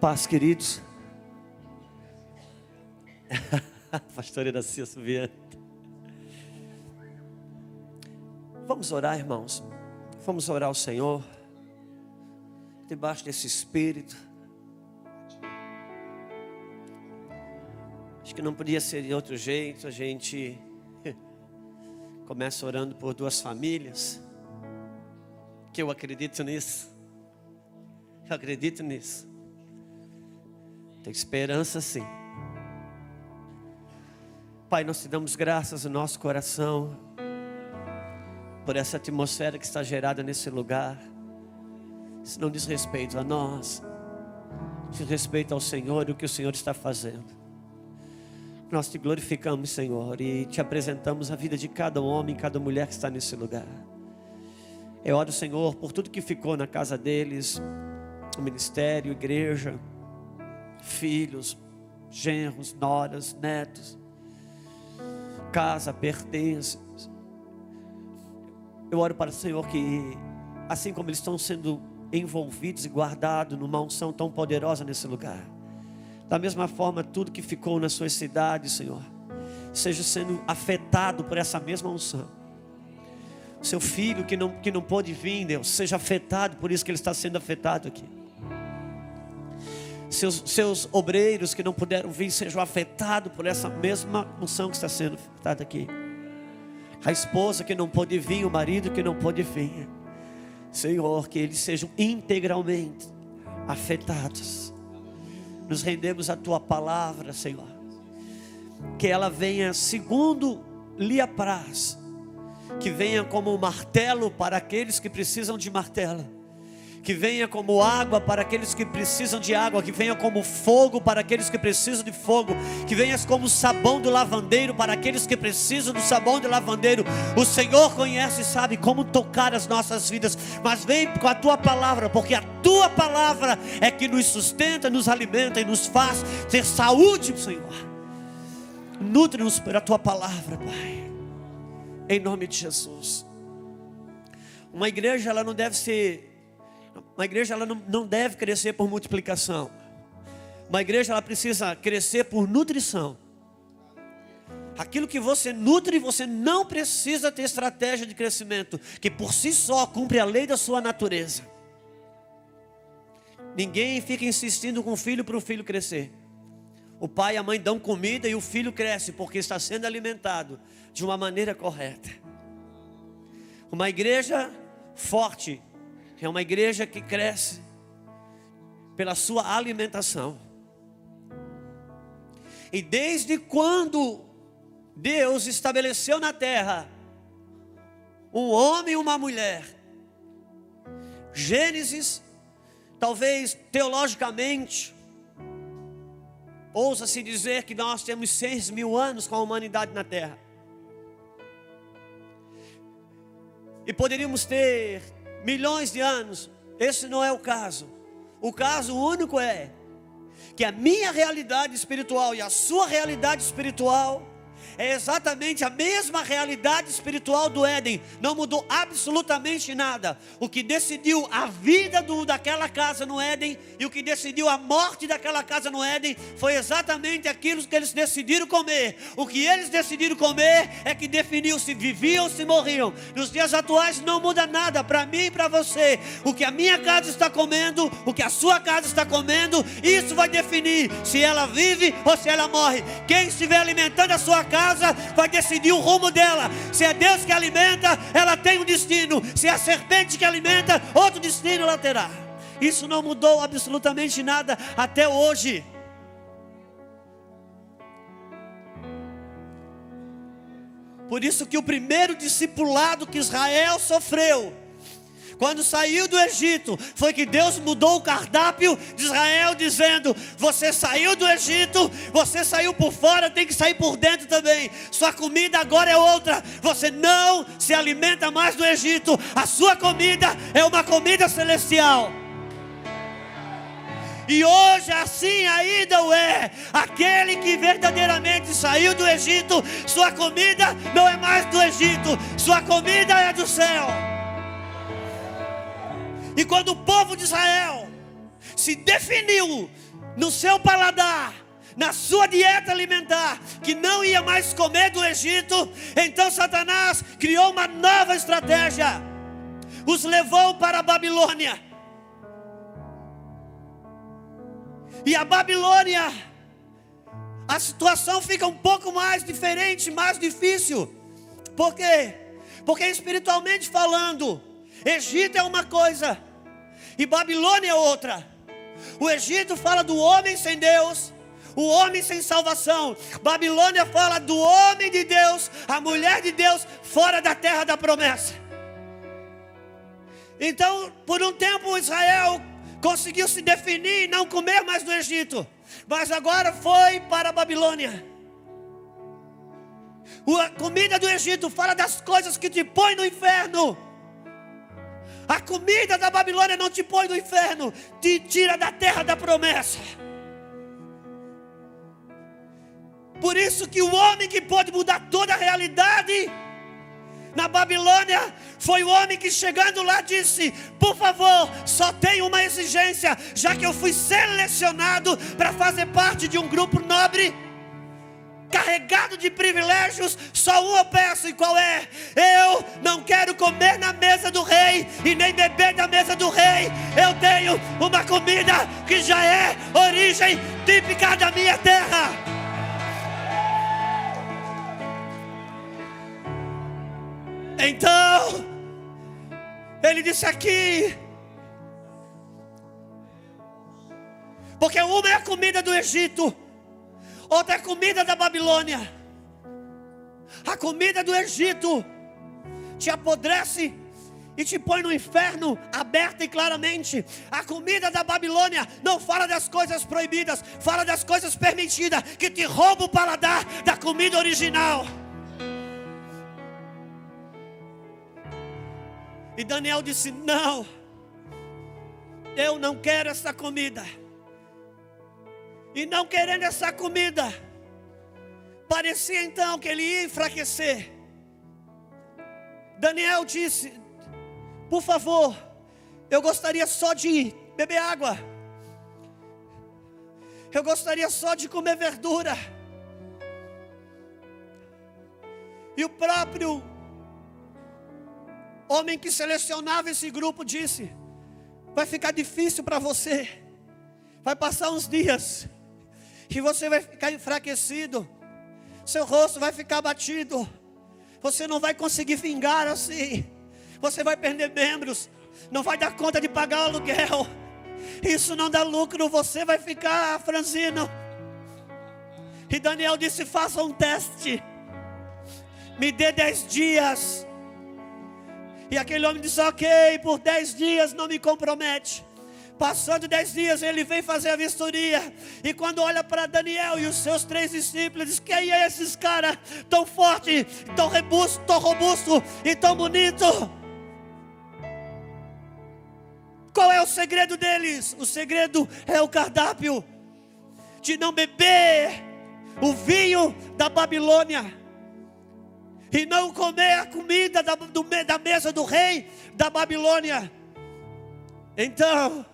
paz, queridos. Pastor Iracia Subiano. Vamos orar, irmãos. Vamos orar ao Senhor, debaixo desse Espírito. Acho que não podia ser de outro jeito. A gente começa orando por duas famílias, que eu acredito nisso. Eu acredito nisso. Tem esperança, sim. Pai, nós te damos graças no nosso coração por essa atmosfera que está gerada nesse lugar. Isso não diz respeito a nós, diz respeito ao Senhor e o que o Senhor está fazendo. Nós te glorificamos, Senhor, e te apresentamos a vida de cada homem, cada mulher que está nesse lugar. Eu oro, Senhor, por tudo que ficou na casa deles, o ministério, igreja, filhos, genros, noras, netos, casa, pertences. Eu oro para o Senhor que, assim como eles estão sendo envolvidos e guardados numa unção tão poderosa nesse lugar, da mesma forma, tudo que ficou nas suas cidades, Senhor, seja sendo afetado por essa mesma unção. Seu filho que não pôde vir, Deus, seja afetado por isso que ele está sendo afetado aqui. Seus obreiros que não puderam vir, sejam afetados por essa mesma unção que está sendo afetada aqui. A esposa que não pôde vir, o marido que não pôde vir, Senhor, que eles sejam integralmente afetados. Nos rendemos à Tua palavra, Senhor, que ela venha segundo lhe apraz, que venha como um martelo para aqueles que precisam de martelo, que venha como água para aqueles que precisam de água, que venha como fogo para aqueles que precisam de fogo, que venha como sabão do lavandeiro para aqueles que precisam do sabão do lavandeiro. O Senhor conhece e sabe como tocar as nossas vidas, mas vem com a Tua palavra, porque a Tua palavra é que nos sustenta, nos alimenta e nos faz ter saúde, Senhor. Nutre-nos pela Tua palavra, Pai, em nome de Jesus. Uma igreja, ela não deve ser... Uma igreja, ela não deve crescer por multiplicação. Uma igreja, ela precisa crescer por nutrição. Aquilo que você nutre, você não precisa ter estratégia de crescimento, que por si só cumpre a lei da sua natureza. Ninguém fica insistindo com o filho para o filho crescer. O pai e a mãe dão comida e o filho cresce porque está sendo alimentado de uma maneira correta. Uma igreja forte é uma igreja que cresce pela sua alimentação. E desde quando Deus estabeleceu na terra um homem e uma mulher, Gênesis, talvez teologicamente, ousa-se dizer que nós temos 6.000 anos com a humanidade na terra. E poderíamos ter milhões de anos. Esse não é o caso. O caso único é que a minha realidade espiritual e a sua realidade espiritual é exatamente a mesma realidade espiritual do Éden. Não mudou absolutamente nada. O que decidiu a vida daquela casa no Éden e o que decidiu a morte daquela casa no Éden foi exatamente aquilo que eles decidiram comer. O que eles decidiram comer é que definiu se viviam ou se morriam. Nos dias atuais não muda nada para mim e para você. O que a minha casa está comendo, o que a sua casa está comendo, isso vai definir se ela vive ou se ela morre. Quem estiver alimentando a sua casa vai decidir o rumo dela. Se é Deus que alimenta, ela tem um destino. Se é a serpente que alimenta, outro destino ela terá. Isso não mudou absolutamente nada até hoje. Por isso que o primeiro discipulado que Israel sofreu quando saiu do Egito, foi que Deus mudou o cardápio de Israel, dizendo: você saiu do Egito, você saiu por fora, tem que sair por dentro também. Sua comida agora é outra. Você não se alimenta mais do Egito. A sua comida é uma comida celestial. E hoje assim ainda o é. Aquele que verdadeiramente saiu do Egito, sua comida não é mais do Egito, sua comida é do céu. E quando o povo de Israel se definiu no seu paladar, na sua dieta alimentar, que não ia mais comer do Egito. Então Satanás criou uma nova estratégia, os levou para a Babilônia. E a Babilônia, a situação fica um pouco mais diferente, mais difícil. Por quê? Porque espiritualmente falando, Egito é uma coisa e Babilônia é outra. O Egito fala do homem sem Deus, o homem sem salvação. Babilônia fala do homem de Deus, a mulher de Deus, fora da terra da promessa. Então, por um tempo Israel conseguiu se definir e não comer mais do Egito, mas agora foi para a Babilônia. A comida do Egito fala das coisas que te põem no inferno. A comida da Babilônia não te põe no inferno, te tira da terra da promessa. Por isso que o homem que pode mudar toda a realidade na Babilônia foi o homem que, chegando lá, disse: por favor, só tenho uma exigência, já que eu fui selecionado para fazer parte de um grupo nobre, carregado de privilégios, só um eu peço. E qual é? Eu não quero comer na mesa do rei e nem beber da mesa do rei. Eu tenho uma comida que já é origem típica da minha terra. Então ele disse aqui, porque uma é a comida do Egito, outra é a comida da Babilônia. A comida do Egito te apodrece e te põe no inferno, aberta e claramente. A comida da Babilônia não fala das coisas proibidas, fala das coisas permitidas, que te rouba o paladar da comida original. E Daniel disse: não, eu não quero essa comida. E não querendo essa comida, parecia então que ele ia enfraquecer. Daniel disse: por favor, eu gostaria só de beber água, eu gostaria só de comer verdura. E o próprio homem que selecionava esse grupo disse: vai ficar difícil para você, vai passar uns dias e você vai ficar enfraquecido, seu rosto vai ficar abatido, você não vai conseguir vingar assim, você vai perder membros, não vai dar conta de pagar o aluguel, isso não dá lucro, você vai ficar franzino. E Daniel disse: faça um teste, me dê 10 dias. E aquele homem disse: ok, por 10 dias não me compromete. Passando 10 dias, ele vem fazer a vistoria. E quando olha para Daniel e os seus 3 discípulos, diz: quem é esses caras tão forte, tão robusto e tão bonito? Qual é o segredo deles? O segredo é o cardápio de não beber o vinho da Babilônia e não comer a comida da mesa do rei da Babilônia. Então,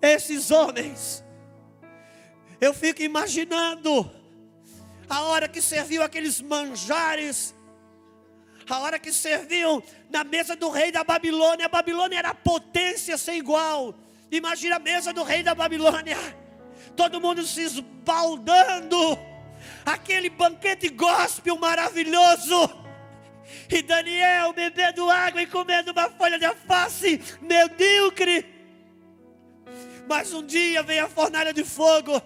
esses homens, eu fico imaginando a hora que serviu aqueles manjares, a hora que serviam na mesa do rei da Babilônia. A Babilônia era potência sem igual. Imagina a mesa do rei da Babilônia, todo mundo se esbaldando, aquele banquete gospel maravilhoso, e Daniel bebendo água e comendo uma folha de alface medíocre. Mas um dia vem a fornalha de fogo,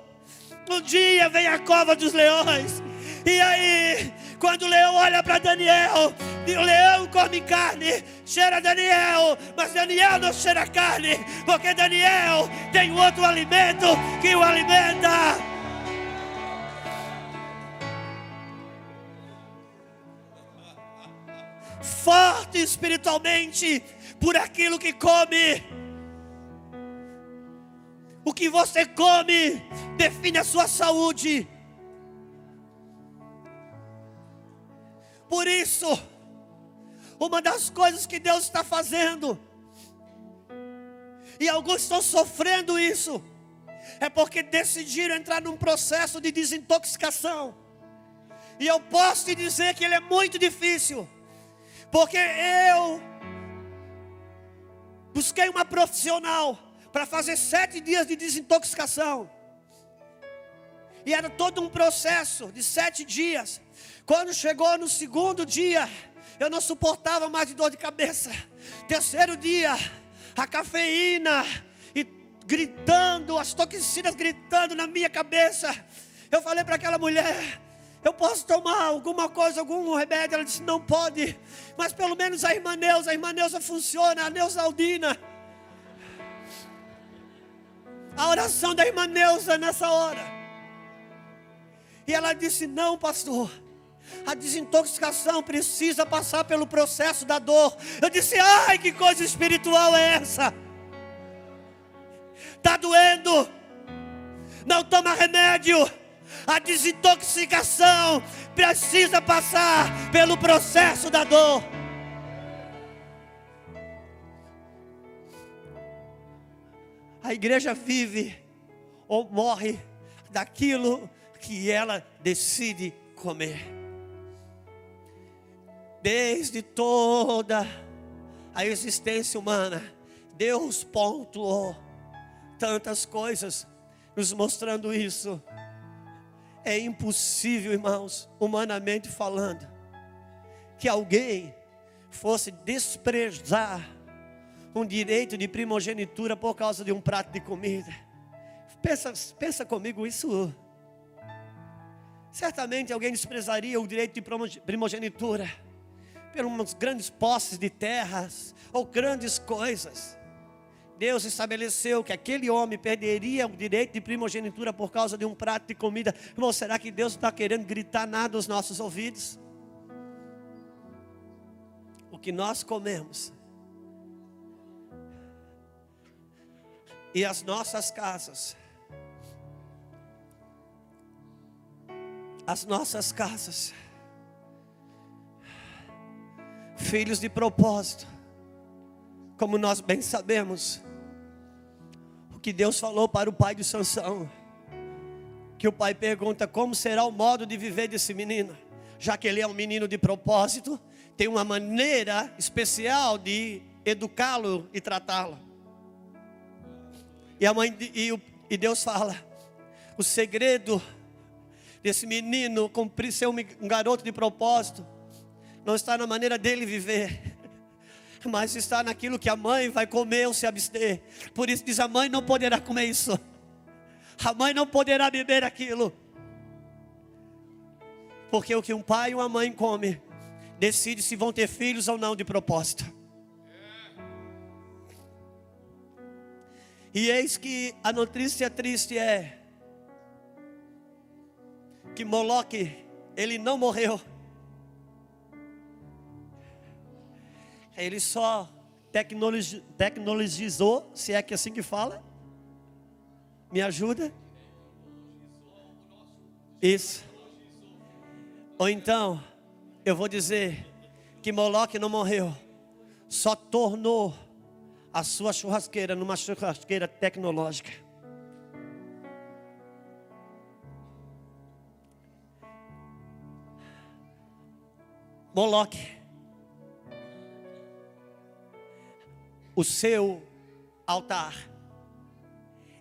um dia vem a cova dos leões. E aí, quando o leão olha para Daniel, o leão come carne, cheira Daniel, mas Daniel não cheira carne, porque Daniel tem outro alimento que o alimenta. Forte espiritualmente por aquilo que come. O que você come define a sua saúde. Por isso, uma das coisas que Deus está fazendo, e alguns estão sofrendo isso, é porque decidiram entrar num processo de desintoxicação. E eu posso te dizer que ele é muito difícil, porque eu busquei uma profissional para fazer 7 dias de desintoxicação. E era todo um processo de 7 dias. Quando chegou no segundo dia, eu não suportava mais de dor de cabeça. Terceiro dia, a cafeína e gritando, as toxinas gritando na minha cabeça. Eu falei para aquela mulher: eu posso tomar alguma coisa, algum remédio? Ela disse: não pode, mas pelo menos a irmã Neuza funciona, a Neusaldina. A oração da irmã Neuza nessa hora. E ela disse: não, pastor, a desintoxicação precisa passar pelo processo da dor. Eu disse: ai, que coisa espiritual é essa? Está doendo, não toma remédio. A desintoxicação precisa passar pelo processo da dor. A igreja vive ou morre daquilo que ela decide comer. Desde toda a existência humana, Deus pontuou tantas coisas, nos mostrando isso. É impossível, irmãos, humanamente falando, que alguém fosse desprezar um direito de primogenitura por causa de um prato de comida. Pensa comigo isso. Certamente alguém desprezaria o direito de primogenitura por umas grandes posses de terras ou grandes coisas. Deus estabeleceu que aquele homem perderia o direito de primogenitura por causa de um prato de comida. Irmão, será que Deus não está querendo gritar nada aos nossos ouvidos? O que nós comemos e as nossas casas, filhos de propósito, como nós bem sabemos, o que Deus falou para o pai de Sansão, que o pai pergunta: como será o modo de viver desse menino? Já que ele é um menino de propósito, tem uma maneira especial de educá-lo e tratá-lo. E Deus fala: o segredo desse menino cumprir ser um garoto de propósito não está na maneira dele viver, mas está naquilo que a mãe vai comer ou se abster. Por isso diz: a mãe não poderá comer isso, a mãe não poderá beber aquilo, porque o que um pai e uma mãe come decide se vão ter filhos ou não de propósito. E eis que a notícia triste é que Moloque, ele não morreu. Ele só tecnologizou, se é que é assim que fala. Me ajuda? Isso. Ou então, eu vou dizer que Moloque não morreu, só tornou a sua churrasqueira numa churrasqueira tecnológica. Moloque, o seu altar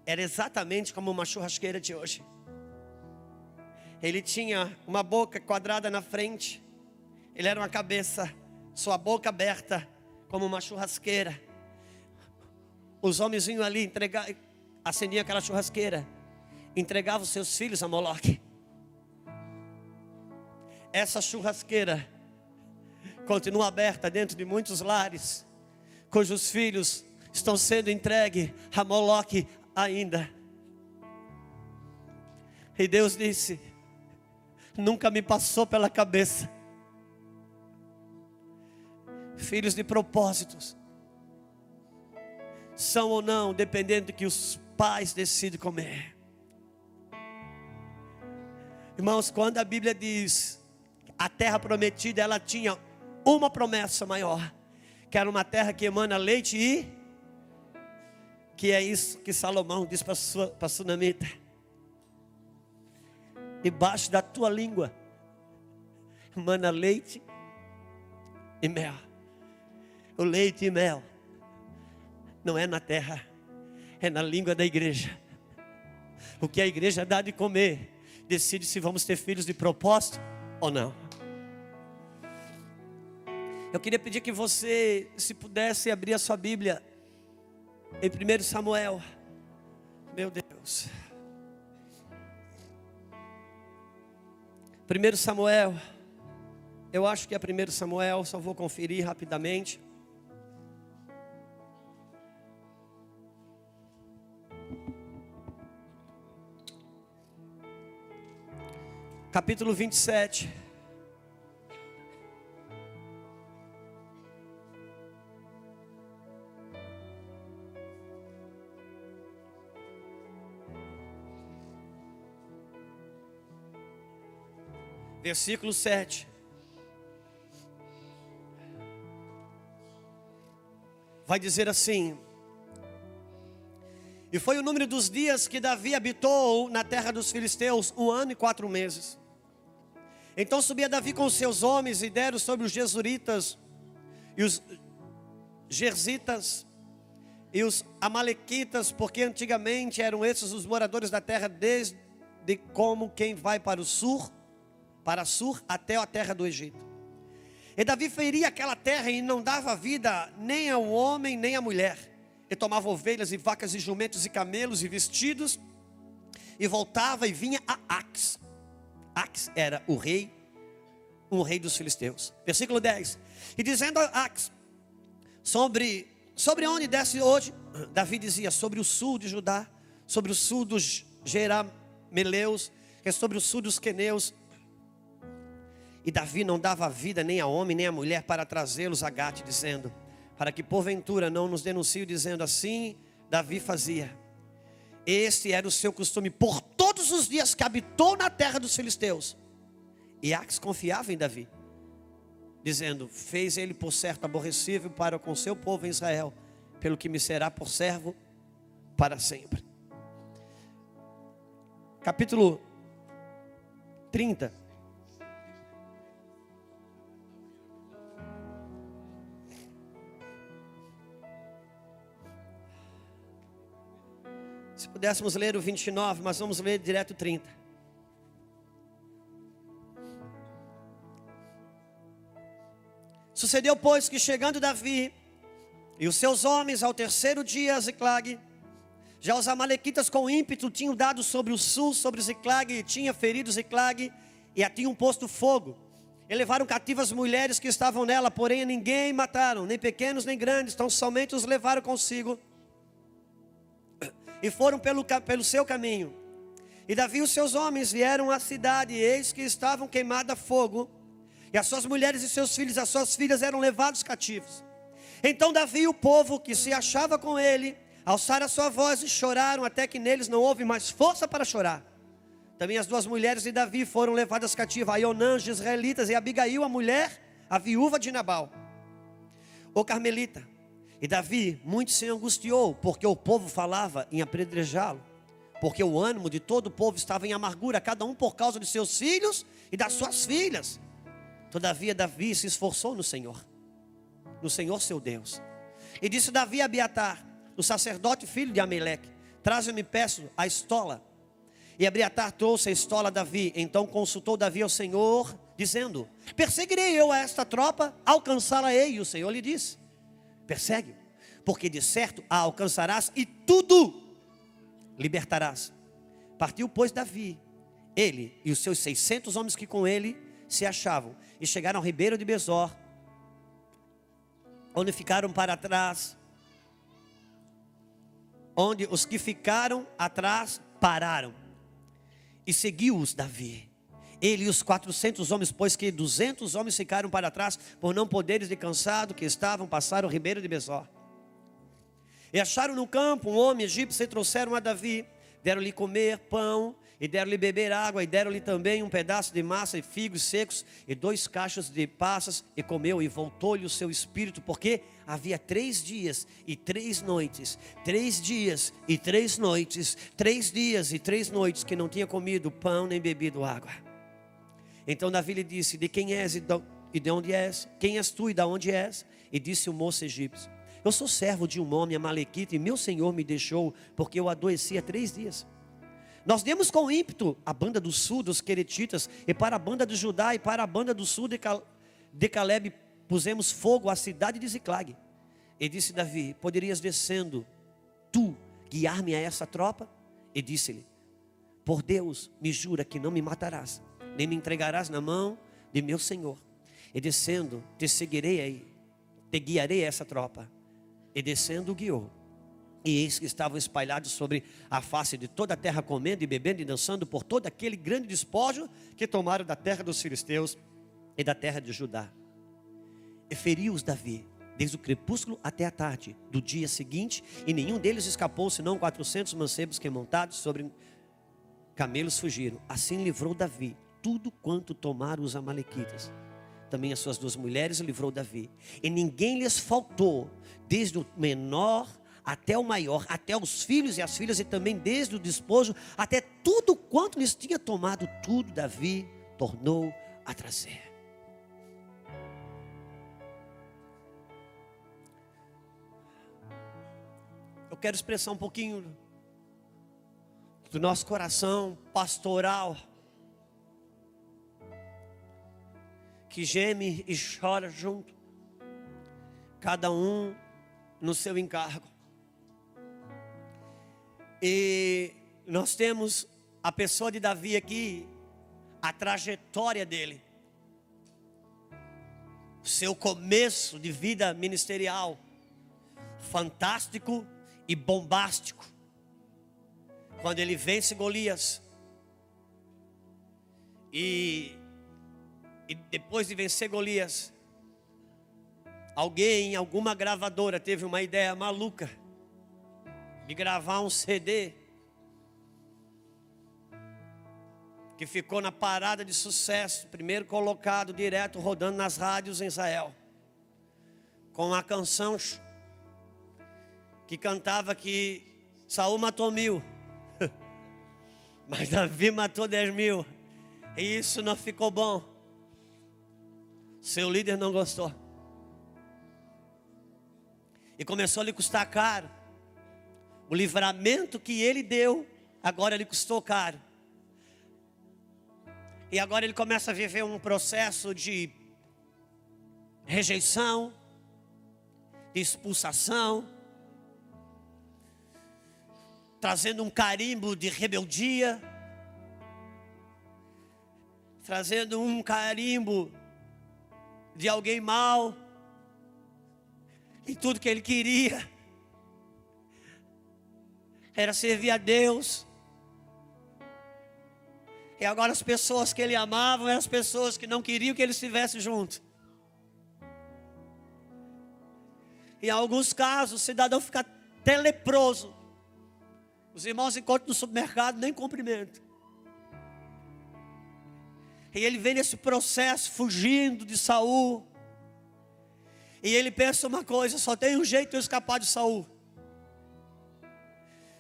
era exatamente como uma churrasqueira de hoje. Ele tinha uma boca quadrada na frente, ele era uma cabeça, sua boca aberta como uma churrasqueira. Os homens vinham ali, acendiam aquela churrasqueira, entregavam seus filhos a Moloque. Essa churrasqueira continua aberta dentro de muitos lares, cujos filhos estão sendo entregues a Moloque ainda. E Deus disse: nunca me passou pela cabeça. Filhos de propósitos são ou não dependendo do que os pais decidem comer. Irmãos, quando a Bíblia diz a terra prometida, ela tinha uma promessa maior, que era uma terra que emana leite e que é isso que Salomão diz para a sunamita: debaixo da tua língua mana leite e mel. O leite e mel não é na terra, é na língua da igreja. O que a igreja dá de comer decide se vamos ter filhos de propósito ou não. Eu queria pedir que você, se pudesse, abrir a sua Bíblia em 1 Samuel. Meu Deus. 1 Samuel. Eu acho que é 1 Samuel, só vou conferir rapidamente. Capítulo 27. Versículo 7. Vai dizer assim: e foi o número dos dias que Davi habitou na terra dos filisteus, 1 ano e 4 meses. Então subia Davi com os seus homens e deram sobre os Gesuritas e os Gerzitas e os Amalequitas, porque antigamente eram esses os moradores da terra, desde como quem vai para o sul, até a terra do Egito. E Davi feria aquela terra e não dava vida nem ao homem nem à mulher. E tomava ovelhas e vacas e jumentos e camelos e vestidos, e voltava e vinha a Ax. Ax era um rei dos filisteus. Versículo 10. E dizendo a Ax: sobre onde desce hoje? Davi dizia: sobre o sul de Judá, sobre o sul dos Jerameleus, que é sobre o sul dos Queneus. E Davi não dava vida nem a homem nem a mulher para trazê-los a Gate, dizendo: para que porventura não nos denuncie, dizendo assim Davi fazia. Este era o seu costume por todos os dias que habitou na terra dos filisteus. E Ax confiava em Davi, dizendo: fez ele por certo aborrecível para com seu povo em Israel, pelo que me será por servo para sempre. Capítulo 30. Se pudéssemos ler o 29, mas vamos ler direto o 30. Sucedeu, pois, que chegando Davi e os seus homens ao terceiro dia a Ziclag, já os amalequitas com ímpeto tinham dado sobre o sul, sobre Ziclag, e tinha ferido Ziclag, e a tinham posto fogo. E levaram cativas as mulheres que estavam nela, porém a ninguém mataram, nem pequenos nem grandes, tão somente os levaram consigo. E foram pelo seu caminho. E Davi e os seus homens vieram à cidade, e eis que estavam queimadas a fogo, e as suas mulheres e seus filhos, as suas filhas eram levados cativos. Então Davi e o povo que se achava com ele alçaram a sua voz e choraram, até que neles não houve mais força para chorar. Também as duas mulheres de Davi foram levadas cativas, Aionã, os israelitas, e Abigail, a mulher, a viúva de Nabal, o carmelita. E Davi muito se angustiou, porque o povo falava em apedrejá-lo, porque o ânimo de todo o povo estava em amargura, cada um por causa de seus filhos e das suas filhas. Todavia Davi se esforçou no Senhor seu Deus. E disse Davi a Abiatar, o sacerdote filho de Ameleque: traze-me, peço, a estola. E Abiatar trouxe a estola a Davi. Então consultou Davi ao Senhor, dizendo: perseguirei eu a esta tropa, alcançá-la-ei. E o Senhor lhe disse: persegue, porque de certo a alcançarás e tudo libertarás. Partiu, pois, Davi, ele e os seus 600 homens que com ele se achavam, e chegaram ao ribeiro de Besor, onde ficaram para trás, onde os que ficaram atrás pararam, e seguiu-os Davi, ele e os 400 homens, pois que 200 homens ficaram para trás, por não poderes de cansado que estavam, passaram o ribeiro de Besor. E acharam no campo um homem egípcio e trouxeram a Davi, deram-lhe comer pão E deram-lhe beber água, e deram-lhe também um pedaço de massa e figos secos, e 2 cachos de passas, e comeu, e voltou-lhe o seu espírito, porque havia 3 dias e 3 noites, 3 dias e 3 noites, 3 dias e 3 noites, que não tinha comido pão nem bebido água. Então Davi lhe disse: de quem és e de onde és? Quem és tu e de onde és? E disse o moço egípcio: eu sou servo de um homem amalequita, e meu senhor me deixou, porque eu adoeci há 3 dias. Nós demos com ímpeto a banda do sul dos queretitas, e para a banda de Judá e para a banda do sul de Caleb pusemos fogo à cidade de Ziclag. E disse Davi: poderias descendo tu guiar-me a essa tropa? E disse-lhe: por Deus, me jura que não me matarás, nem me entregarás na mão de meu senhor. E descendo te seguirei aí, te guiarei a essa tropa. E descendo guiou. E eis que estavam espalhados sobre a face de toda a terra, comendo e bebendo e dançando por todo aquele grande despojo que tomaram da terra dos filisteus e da terra de Judá. E feriu-os Davi desde o crepúsculo até a tarde do dia seguinte, e nenhum deles escapou, senão 400 mancebos que, montados sobre camelos, fugiram. Assim livrou Davi tudo quanto tomaram os amalequitas. Também as suas 2 mulheres livrou Davi, e ninguém lhes faltou, desde o menor até o maior, até os filhos e as filhas, e também desde o despojo até tudo quanto lhes tinha tomado, tudo Davi tornou a trazer. Eu quero expressar um pouquinho do nosso coração pastoral, que geme e chora junto, cada um no seu encargo. E nós temos a pessoa de Davi aqui, a trajetória dele, o seu começo de vida ministerial, fantástico e bombástico, quando ele vence Golias, e depois de vencer Golias, alguém, alguma gravadora teve uma ideia maluca de gravar um CD que ficou na parada de sucesso, primeiro colocado direto, rodando nas rádios em Israel, com a canção que cantava que Saul matou 1000, mas Davi matou 10.000, e isso não ficou bom. Seu líder não gostou, e começou a lhe custar caro. O livramento que ele deu, agora lhe custou caro. E agora ele começa a viver um processo de rejeição, de expulsação, trazendo um carimbo de rebeldia, trazendo um carimbo de alguém mau, e tudo que ele queria era servir a Deus. E agora as pessoas que ele amava eram as pessoas que não queriam que ele estivesse junto. Em alguns casos o cidadão fica até leproso. Os irmãos encontram no supermercado, nem cumprimento. E ele vem nesse processo fugindo de Saul. E ele pensa uma coisa: só tem um jeito de eu escapar de Saul.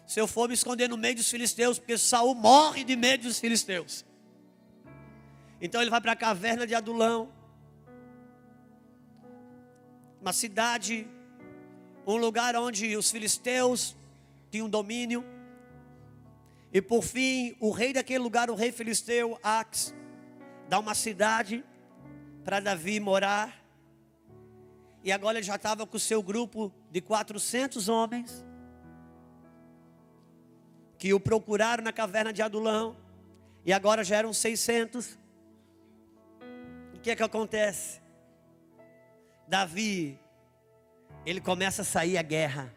Se eu for me esconder no meio dos filisteus, porque Saul morre de medo dos filisteus. Então ele vai para a caverna de Adulão, uma cidade, um lugar onde os filisteus tinham domínio. E por fim, o rei daquele lugar, o rei filisteu, Ax, dá uma cidade para Davi morar. E agora ele já estava com o seu grupo de 400 homens, que o procuraram na caverna de Adulão, e agora já eram 600. O que é que acontece? Davi, ele começa a sair à guerra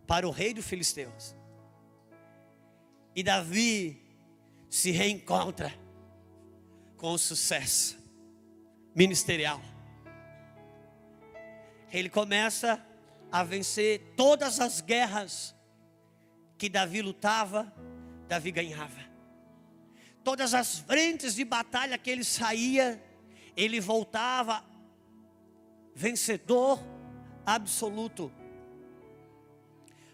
para o rei dos filisteus. E Davi se reencontra com o sucesso ministerial. Ele começa a vencer todas as guerras que Davi lutava. Davi ganhava. Todas as frentes de batalha que ele saía, ele voltava vencedor absoluto.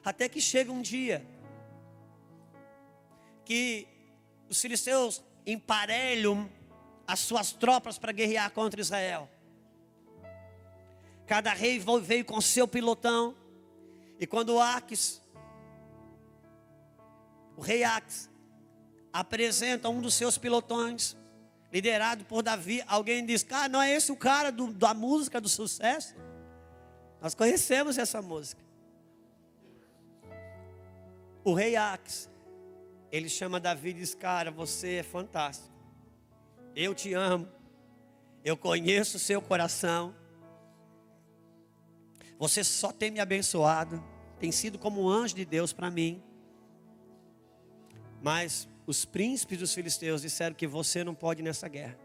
Até que chega um dia que os filisteus emparelham as suas tropas para guerrear contra Israel. Cada rei veio com seu pilotão. E quando o rei Aques apresenta um dos seus pilotões, liderado por Davi, alguém diz: ah, não é esse o cara da música do sucesso? Nós conhecemos essa música. O rei Aques, ele chama Davi e diz: cara, você é fantástico, eu te amo, eu conheço o seu coração, você só tem me abençoado, tem sido como um anjo de Deus para mim. Mas os príncipes dos filisteus disseram que você não pode ir nessa guerra,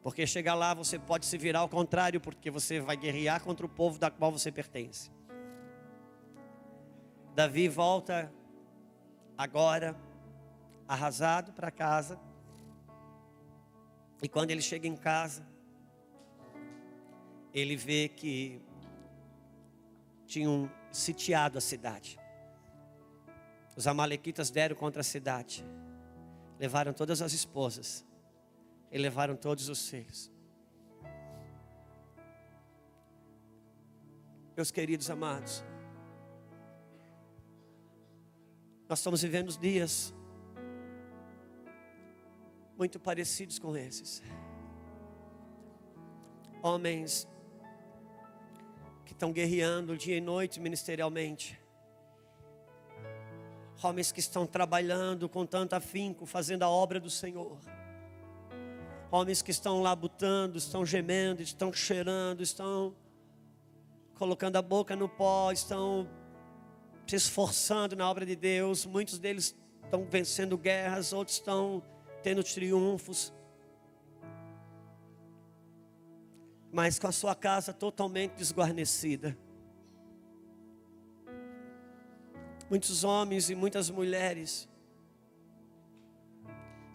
porque chegar lá você pode se virar ao contrário, porque você vai guerrear contra o povo da qual você pertence. Davi volta agora arrasado para casa. E quando ele chega em casa, ele vê que tinham sitiado a cidade. Os amalequitas deram contra a cidade, levaram todas as esposas e levaram todos os filhos. Meus queridos amados, nós estamos vivendo dias muito parecidos com esses. Homens que estão guerreando dia e noite ministerialmente. Homens que estão trabalhando com tanto afinco, fazendo a obra do Senhor. Homens que estão labutando, estão gemendo, estão cheirando, estão colocando a boca no pó, estão se esforçando na obra de Deus. Muitos deles estão vencendo guerras, outros estão tendo triunfos. Mas com a sua casa totalmente desguarnecida. Muitos homens e muitas mulheres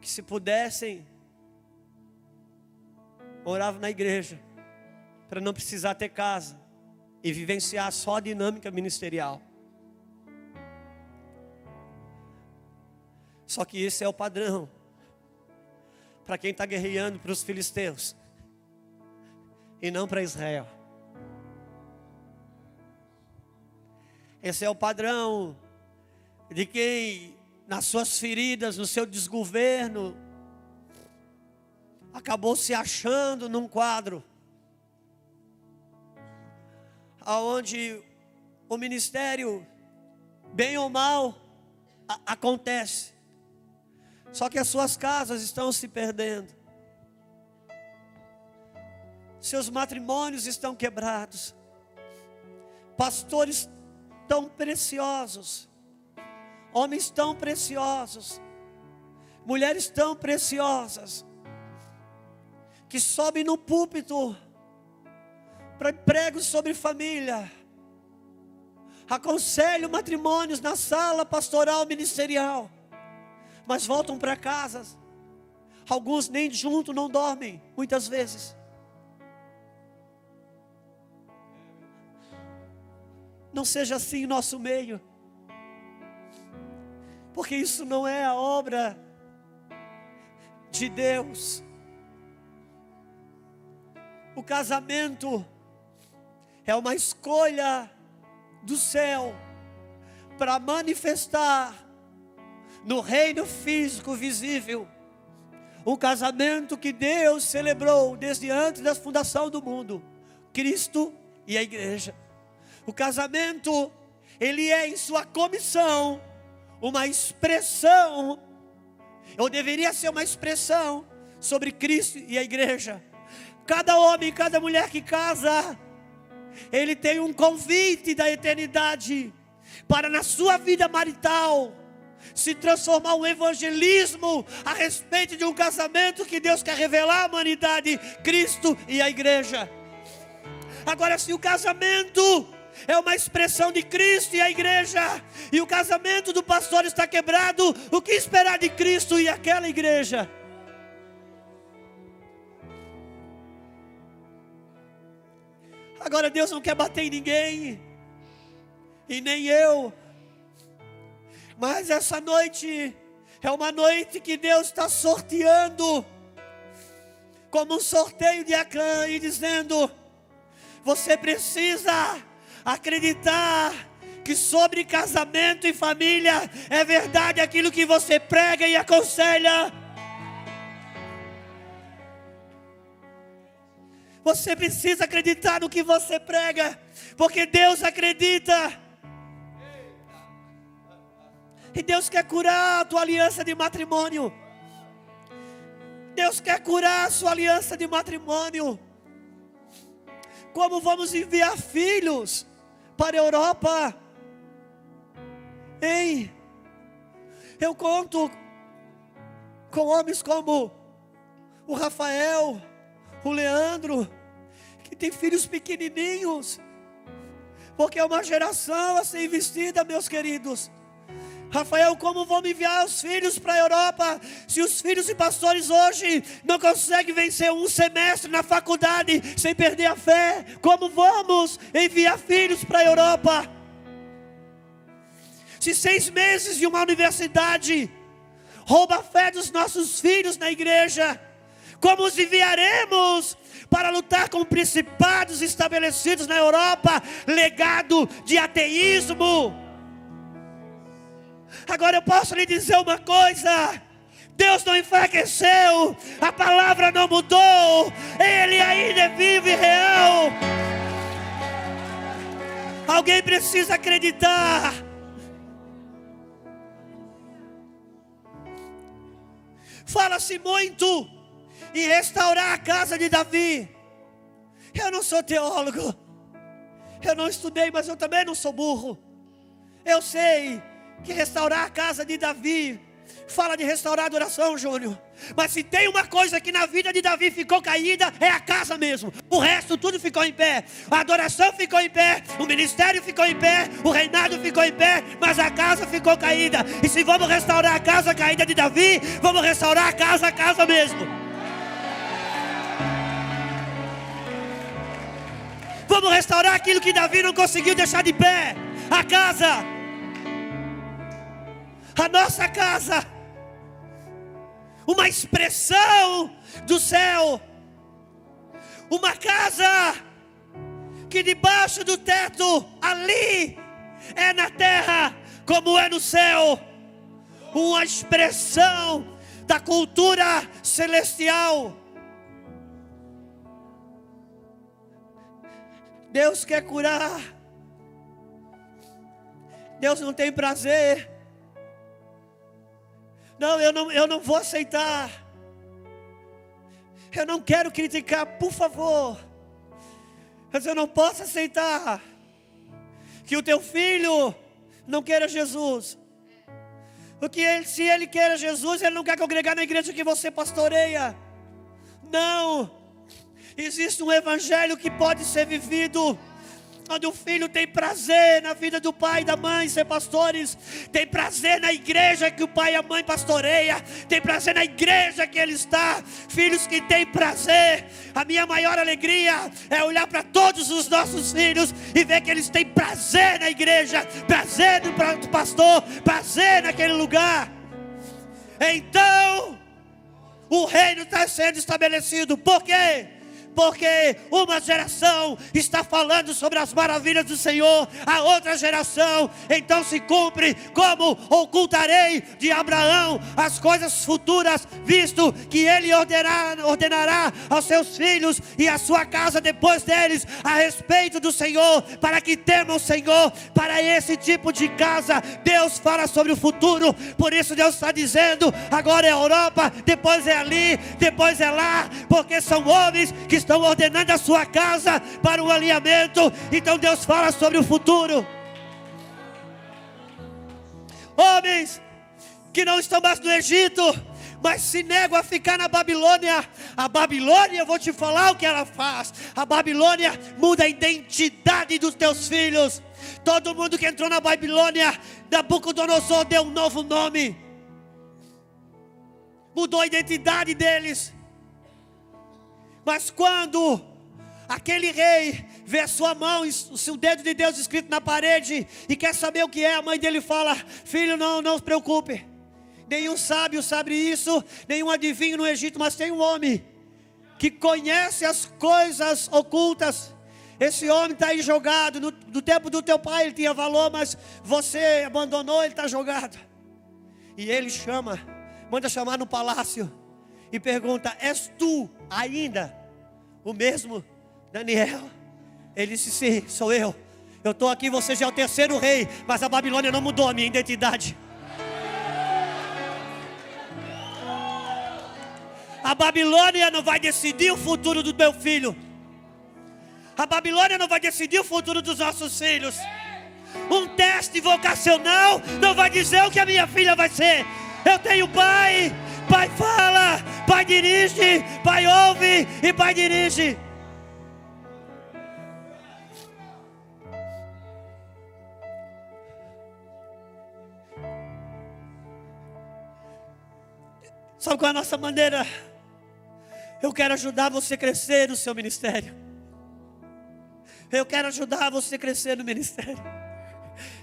que, se pudessem, moravam na igreja para não precisar ter casa e vivenciar só a dinâmica ministerial. Só que esse é o padrão para quem está guerreando para os filisteus e não para Israel. Esse é o padrão de quem, nas suas feridas, no seu desgoverno, acabou se achando num quadro aonde o ministério, bem ou mal, acontece. Só que as suas casas estão se perdendo. Seus matrimônios estão quebrados. Pastores tão preciosos, homens tão preciosos, mulheres tão preciosas, que sobem no púlpito para pregos sobre família, aconselham matrimônios na sala pastoral ministerial, mas voltam para casa. Alguns nem junto não dormem, muitas vezes. Não seja assim em nosso meio, porque isso não é a obra de Deus. O casamento é uma escolha do céu para manifestar no reino físico visível um casamento que Deus celebrou desde antes da fundação do mundo, Cristo e a igreja. O casamento, ele é em sua comissão uma expressão, ou deveria ser uma expressão sobre Cristo e a igreja. Cada homem, cada mulher que casa, ele tem um convite da eternidade para, na sua vida marital, se transformar um evangelismo a respeito de um casamento que Deus quer revelar à humanidade, Cristo e a igreja. Agora, se o casamento é uma expressão de Cristo e a igreja. E o casamento do pastor está quebrado. O que esperar de Cristo e aquela igreja? Agora Deus não quer bater em ninguém, e nem eu. Mas essa noite é uma noite que Deus está sorteando, como um sorteio de Acã, e dizendo: você precisa acreditar que sobre casamento e família é verdade aquilo que você prega e aconselha. Você precisa acreditar no que você prega, porque Deus acredita. E Deus quer curar a tua aliança de matrimônio. Deus quer curar a sua aliança de matrimônio. Como vamos enviar filhos para a Europa? Ei, eu conto com homens como o Rafael, o Leandro, que tem filhos pequenininhos, porque é uma geração a ser investida, meus queridos. Rafael, como vamos enviar os filhos para a Europa, se os filhos de pastores hoje não conseguem vencer um semestre na faculdade sem perder a fé? Como vamos enviar filhos para a Europa? Se 6 meses de uma universidade rouba a fé dos nossos filhos na igreja, como os enviaremos para lutar com principados estabelecidos na Europa, legado de ateísmo? Agora eu posso lhe dizer uma coisa: Deus não enfraqueceu, a palavra não mudou, Ele ainda é vivo e real. Alguém precisa acreditar. Fala-se muito em restaurar a casa de Davi. Eu não sou teólogo, eu não estudei, mas eu também não sou burro. Eu sei que restaurar a casa de Davi fala de restaurar a adoração, Júnior. Mas se tem uma coisa que na vida de Davi ficou caída, é a casa mesmo. O resto tudo ficou em pé. A adoração ficou em pé, o ministério ficou em pé, o reinado ficou em pé, mas a casa ficou caída. E se vamos restaurar a casa caída de Davi, vamos restaurar a casa mesmo. Vamos restaurar aquilo que Davi não conseguiu deixar de pé. A casa, a nossa casa, uma expressão do céu, uma casa que debaixo do teto, ali é na terra como é no céu, uma expressão da cultura celestial. Deus quer curar. Deus não tem prazer. Não, eu não vou aceitar. Eu não quero criticar, por favor. Mas eu não posso aceitar que o teu filho não queira Jesus. Porque se ele quer Jesus, ele não quer congregar na igreja que você pastoreia. Não. Existe um evangelho que pode ser vivido, onde o filho tem prazer na vida do pai e da mãe ser pastores, tem prazer na igreja que o pai e a mãe pastoreia, tem prazer na igreja que ele está. Filhos que têm prazer. A minha maior alegria é olhar para todos os nossos filhos e ver que eles têm prazer na igreja, prazer no pastor, prazer naquele lugar. Então o reino está sendo estabelecido. Por quê? Porque uma geração está falando sobre as maravilhas do Senhor, a outra geração então se cumpre: como ocultarei de Abraão as coisas futuras, visto que ele ordenará aos seus filhos e à sua casa depois deles a respeito do Senhor, para que temam o Senhor. Para esse tipo de casa Deus fala sobre o futuro. Por isso Deus está dizendo: agora é a Europa, depois é ali, depois é lá, porque são homens que estão ordenando a sua casa para o alinhamento. Então Deus fala sobre o futuro. Homens que não estão mais no Egito, mas se negam a ficar na Babilônia. A Babilônia, eu vou te falar o que ela faz. A Babilônia muda a identidade dos teus filhos. Todo mundo que entrou na Babilônia, Nabucodonosor deu um novo nome, mudou a identidade deles. Mas quando aquele rei vê a sua mão, o dedo de Deus escrito na parede, e quer saber o que é, a mãe dele fala: filho, não se preocupe, nenhum sábio sabe isso, nenhum adivinho no Egito, mas tem um homem que conhece as coisas ocultas. Esse homem está aí jogado. No tempo do teu pai ele tinha valor, mas você abandonou, ele está jogado. E ele manda chamar no palácio e pergunta: és tu ainda o mesmo Daniel? Ele disse: sim, sou eu. Eu estou aqui, você já é o terceiro rei, mas a Babilônia não mudou a minha identidade. A Babilônia não vai decidir o futuro do meu filho. A Babilônia não vai decidir o futuro dos nossos filhos. Um teste vocacional não vai dizer o que a minha filha vai ser. Eu tenho pai, pai fala, pai dirige, pai ouve e pai dirige. Sabe qual é a nossa maneira? Eu quero ajudar você a crescer no seu ministério. Eu quero ajudar você a crescer no ministério.